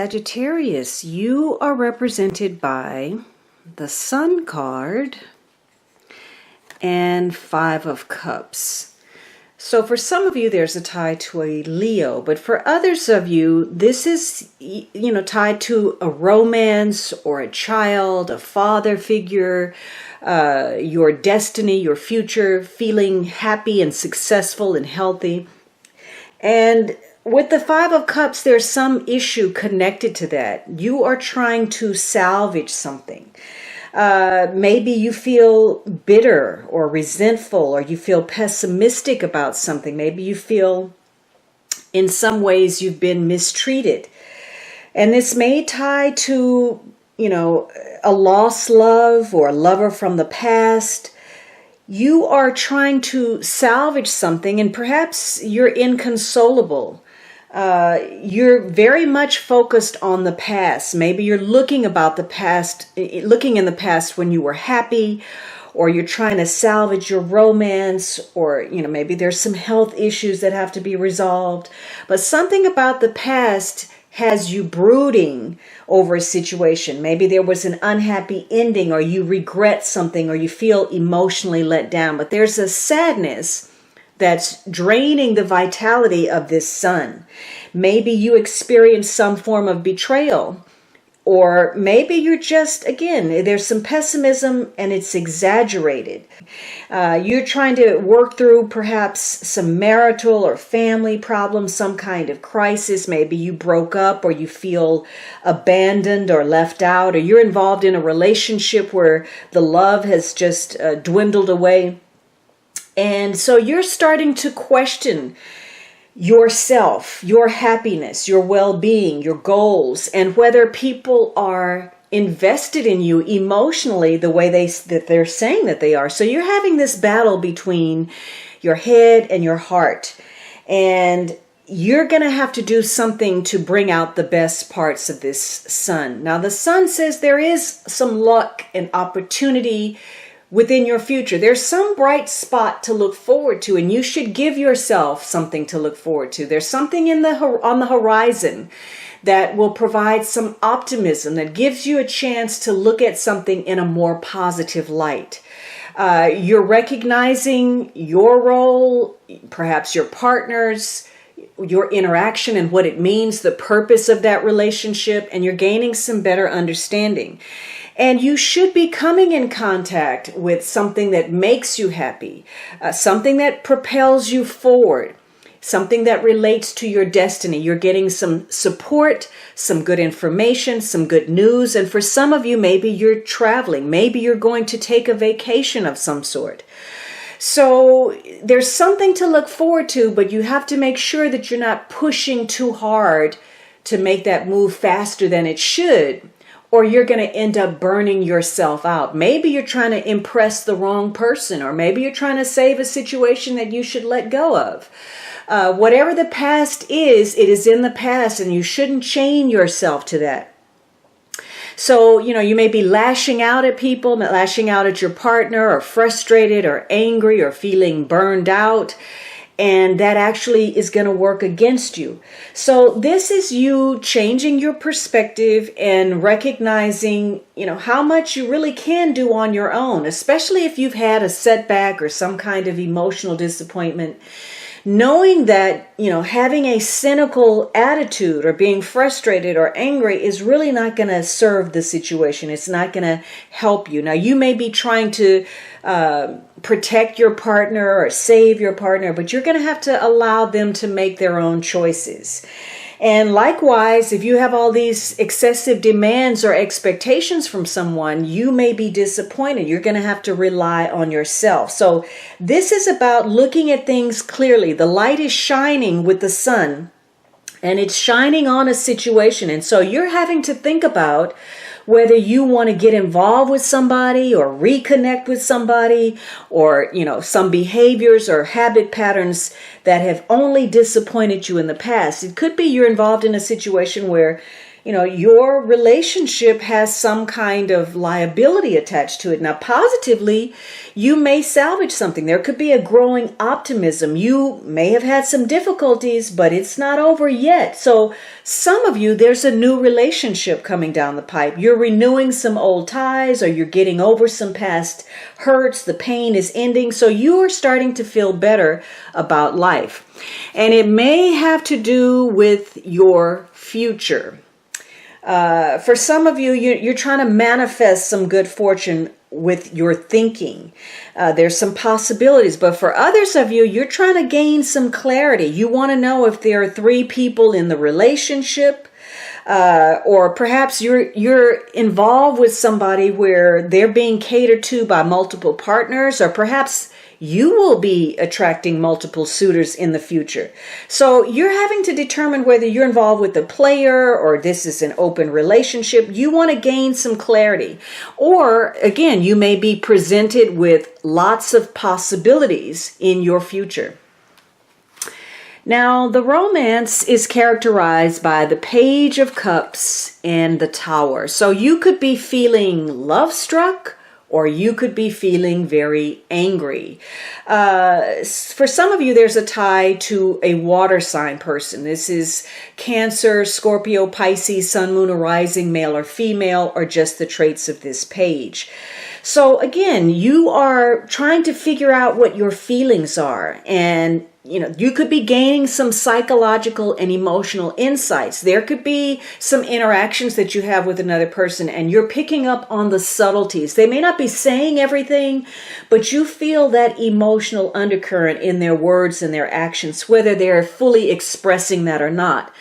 Sagittarius, you are represented by the Sun card and Five of Cups. So for some of you, there's a tie to a Leo, but for others of you, this is, tied to a romance or a child, a father figure, your destiny, your future, feeling happy and successful and healthy. And with the Five of Cups, there's some issue connected to that. You are trying to salvage something. Maybe you feel bitter or resentful, or you feel pessimistic about something. Maybe you feel in some ways you've been mistreated. And this may tie to, a lost love or a lover from the past. You are trying to salvage something, and perhaps you're inconsolable. You're very much focused on the past. Maybe you're looking in the past when you were happy, or you're trying to salvage your romance, or, maybe there's some health issues that have to be resolved. But something about the past has you brooding over a situation. Maybe there was an unhappy ending, or you regret something, or you feel emotionally let down. But there's a sadness that's draining the vitality of this sun. Maybe you experience some form of betrayal, or maybe you're just, again, there's some pessimism and it's exaggerated. You're trying to work through perhaps some marital or family problems, some kind of crisis. Maybe you broke up, or you feel abandoned or left out, or you're involved in a relationship where the love has just dwindled away. And so you're starting to question yourself, your happiness, your well-being, your goals, and whether people are invested in you emotionally the way that they're saying that they are. So you're having this battle between your head and your heart. And you're going to have to do something to bring out the best parts of this sun. Now, the sun says there is some luck and opportunity within your future. There's some bright spot to look forward to, and you should give yourself something to look forward to. There's something on the horizon that will provide some optimism, that gives you a chance to look at something in a more positive light. You're recognizing your role, perhaps your partner's, your interaction and what it means, the purpose of that relationship, and you're gaining some better understanding. And you should be coming in contact with something that makes you happy, something that propels you forward, something that relates to your destiny. You're getting some support, some good information, some good news. And for some of you, maybe you're traveling. Maybe you're going to take a vacation of some sort. So there's something to look forward to, but you have to make sure that you're not pushing too hard to make that move faster than it should, or you're going to end up burning yourself out. Maybe you're trying to impress the wrong person, or maybe you're trying to save a situation that you should let go of. Whatever the past is, it is in the past, and you shouldn't chain yourself to that. So, you may be lashing out at people, lashing out at your partner, or frustrated or angry or feeling burned out. And that actually is going to work against you. So this is you changing your perspective and recognizing, how much you really can do on your own, especially if you've had a setback or some kind of emotional disappointment. Knowing that, having a cynical attitude or being frustrated or angry is really not going to serve the situation. It's not going to help you. Now, you may be trying to protect your partner or save your partner, but you're going to have to allow them to make their own choices. And likewise, if you have all these excessive demands or expectations from someone, you may be disappointed. You're going to have to rely on yourself. So this is about looking at things clearly. The light is shining with the sun, and it's shining on a situation. And so you're having to think about whether you want to get involved with somebody or reconnect with somebody, or, some behaviors or habit patterns that have only disappointed you in the past. It could be you're involved in a situation where your relationship has some kind of liability attached to it. Now, positively, you may salvage something. There could be a growing optimism. You may have had some difficulties, but it's not over yet. So some of you, there's a new relationship coming down the pipe. You're renewing some old ties, or you're getting over some past hurts. The pain is ending. So you are starting to feel better about life. And it may have to do with your future. For some of you, you're trying to manifest some good fortune with your thinking. There's some possibilities, but for others of you, you're trying to gain some clarity. You want to know if there are 3 people in the relationship, or perhaps you're involved with somebody where they're being catered to by multiple partners, or perhaps you will be attracting multiple suitors in the future. So you're having to determine whether you're involved with a player or this is an open relationship. You want to gain some clarity. Or again, you may be presented with lots of possibilities in your future. Now, the romance is characterized by the Page of Cups and the Tower. So you could be feeling love-struck, or you could be feeling very angry. For some of you, there's a tie to a water sign person. This is Cancer, Scorpio, Pisces, Sun, Moon, or Rising, male or female, or just the traits of this page. So again, you are trying to figure out what your feelings are, and you could be gaining some psychological and emotional insights. There could be some interactions that you have with another person, and you're picking up on the subtleties. They may not be saying everything, but you feel that emotional undercurrent in their words and their actions, whether they're fully expressing that or not.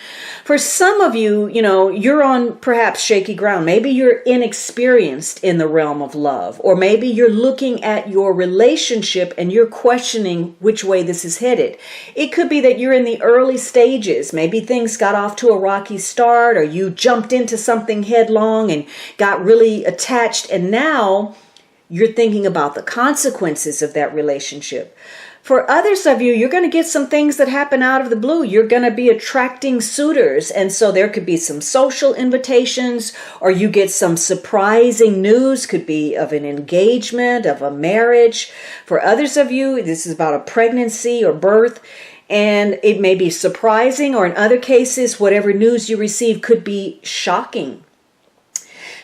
For some of you, you're on perhaps shaky ground. Maybe you're inexperienced in the realm of love, or maybe you're looking at your relationship and you're questioning which way this is headed. It could be that you're in the early stages. Maybe things got off to a rocky start, or you jumped into something headlong and got really attached, and now you're thinking about the consequences of that relationship. For others of you, you're going to get some things that happen out of the blue. You're going to be attracting suitors. And so there could be some social invitations, or you get some surprising news, could be of an engagement, of a marriage. For others of you, this is about a pregnancy or birth. And it may be surprising, or in other cases, whatever news you receive could be shocking.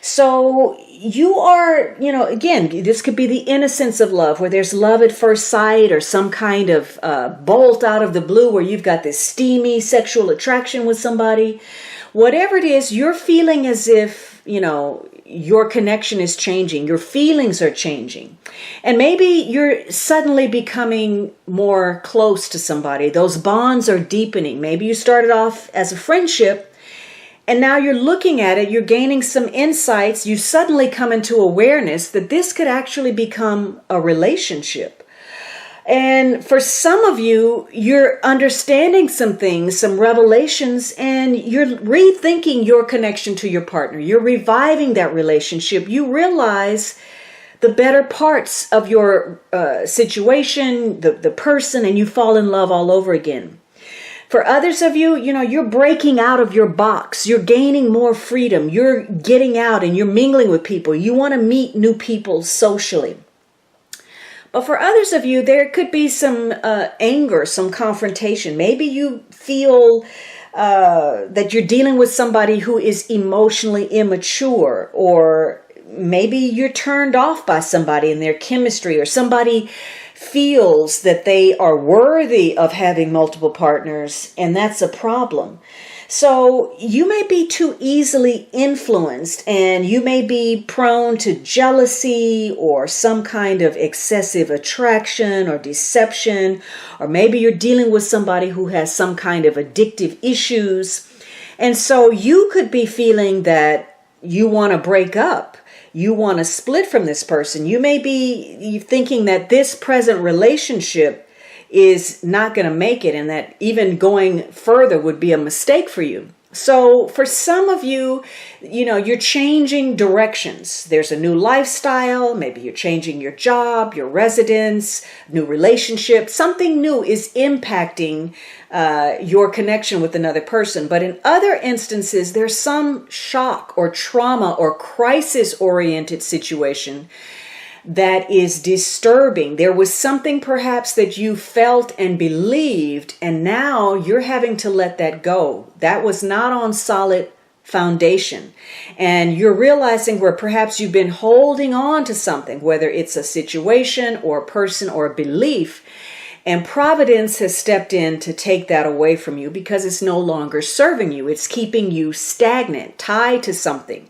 So you are, again, this could be the innocence of love, where there's love at first sight, or some kind of bolt out of the blue where you've got this steamy sexual attraction with somebody. Whatever it is, you're feeling as if, your connection is changing. Your feelings are changing. And maybe you're suddenly becoming more close to somebody. Those bonds are deepening. Maybe you started off as a friendship, and now you're looking at it, you're gaining some insights, you suddenly come into awareness that this could actually become a relationship. And for some of you, you're understanding some things, some revelations, and you're rethinking your connection to your partner. You're reviving that relationship. You realize the better parts of your situation, the person, and you fall in love all over again. For others of you, you're breaking out of your box. You're gaining more freedom. You're getting out and you're mingling with people. You want to meet new people socially. But for others of you, there could be some anger, some confrontation. Maybe you feel that you're dealing with somebody who is emotionally immature, or maybe you're turned off by somebody and their chemistry, or somebody feels that they are worthy of having multiple partners, and that's a problem. So you may be too easily influenced, and you may be prone to jealousy or some kind of excessive attraction or deception, or maybe you're dealing with somebody who has some kind of addictive issues. And so you could be feeling that you want to break up. You want to split from this person. You may be thinking that this present relationship is not going to make it, and that even going further would be a mistake for you. So for some of you, you're changing directions. There's a new lifestyle. Maybe you're changing your job, your residence, new relationship. Something new is impacting your connection with another person. But in other instances, there's some shock or trauma or crisis-oriented situation that is disturbing. There was something perhaps that you felt and believed, and now you're having to let that go. That was not on solid foundation. And you're realizing where perhaps you've been holding on to something, whether it's a situation or a person or a belief, and Providence has stepped in to take that away from you because it's no longer serving you. It's keeping you stagnant, tied to something.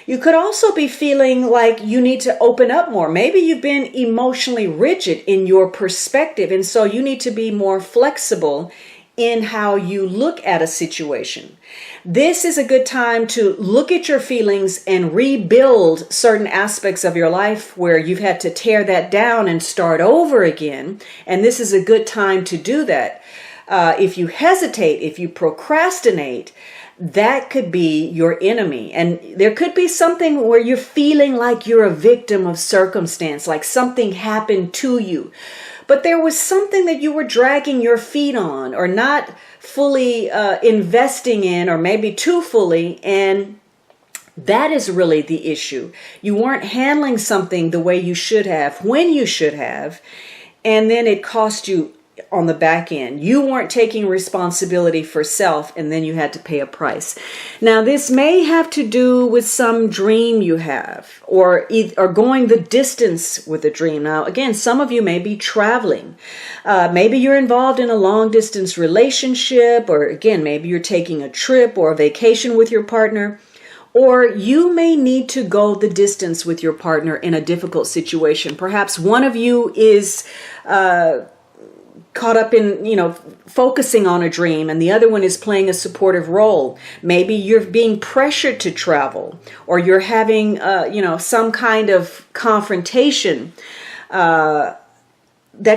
You could also be feeling like you need to open up more. Maybe you've been emotionally rigid in your perspective, and so you need to be more flexible in how you look at a situation. This is a good time to look at your feelings and rebuild certain aspects of your life where you've had to tear that down and start over again. And this is a good time to do that. If you hesitate, if you procrastinate, that could be your enemy. And there could be something where you're feeling like you're a victim of circumstance, like something happened to you. But there was something that you were dragging your feet on or not fully investing in, or maybe too fully. And that is really the issue. You weren't handling something the way you should have, when you should have. And then it cost you on the back end. You weren't taking responsibility for self, and then you had to pay a price. Now, this may have to do with some dream you have, or going the distance with a dream. Now, again, some of you may be traveling. Maybe you're involved in a long distance relationship, or again, maybe you're taking a trip or a vacation with your partner. Or you may need to go the distance with your partner in a difficult situation. Perhaps one of you is caught up in, focusing on a dream, and the other one is playing a supportive role. Maybe you're being pressured to travel, or you're having, some kind of confrontation that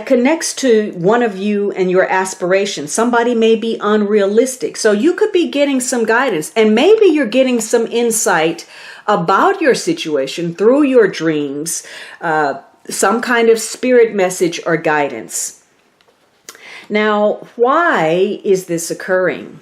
connects to one of you and your aspirations. Somebody may be unrealistic. So you could be getting some guidance, and maybe you're getting some insight about your situation through your dreams, some kind of spirit message or guidance. Now, why is this occurring?